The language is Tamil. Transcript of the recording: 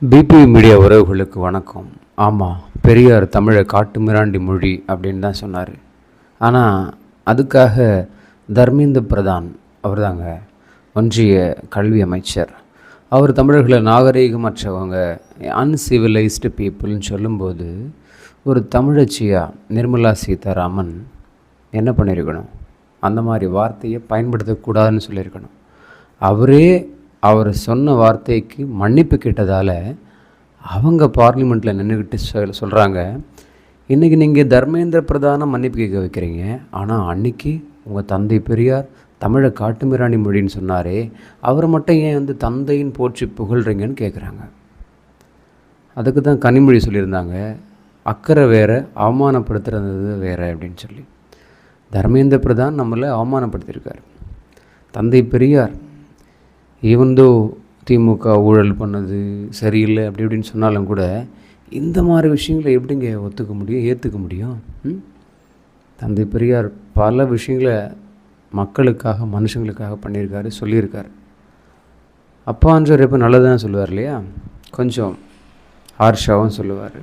பிபி மீடியா உறவுகளுக்கு வணக்கம். ஆமாம், பெரியார் தமிழை காட்டு மிராண்டி மொழி அப்படின்னு தான் சொன்னார். ஆனால் அதுக்காக தர்மேந்திர பிரதான் அவர் தாங்க ஒன்றிய கல்வி அமைச்சர். அவர் தமிழர்களை நாகரீகமற்றவங்க, அன்சிவிலைஸ்டு பீப்புள்னு சொல்லும்போது ஒரு தமிழச்சியாக நிர்மலா சீதாராமன் என்ன பண்ணியிருக்கணும்? அந்த மாதிரி வார்த்தையை பயன்படுத்தக்கூடாதுன்னு சொல்லியிருக்கணும். அவர் சொன்ன வார்த்தைக்கு மன்னிப்பு கேட்டதால் அவங்க பார்லிமெண்ட்டில் நின்றுக்கிட்டு சொல்கிறாங்க, இன்றைக்கி நீங்கள் தர்மேந்திர பிரதான மன்னிப்பு கேட்க வைக்கிறீங்க, ஆனால் அன்றைக்கி உங்கள் தந்தை பெரியார் தமிழை காட்டுமிராண்டி மொழின்னு சொன்னாரே, அவரை மட்டும் ஏன் தந்தைன்னு போற்றி புகழ்கிறீங்கன்னு கேட்குறாங்க. அதுக்கு தான் கனிமொழி சொல்லியிருந்தாங்க, அக்கறை வேறு, அவமானப்படுத்துறது வேறு அப்படின்னு சொல்லி. தர்மேந்திர பிரதான் நம்மளை அவமானப்படுத்தியிருக்கார். தந்தை பெரியார் ஈவந்தோ திமுக ஊழல் பண்ணது சரியில்லை அப்படி இப்படின்னு சொன்னாலும் கூட இந்த மாதிரி விஷயங்களை எப்படிங்க ஒத்துக்க முடியும், ஏற்றுக்க முடியும்? தந்தை பெரியார் பல விஷயங்களை மக்களுக்காக, மனுஷங்களுக்காக பண்ணியிருக்காரு, சொல்லியிருக்காரு. அப்பான்ற எப்போ நல்லதுதான் சொல்லுவார் இல்லையா, கொஞ்சம் ஹார்ஷாகவும் சொல்லுவார்.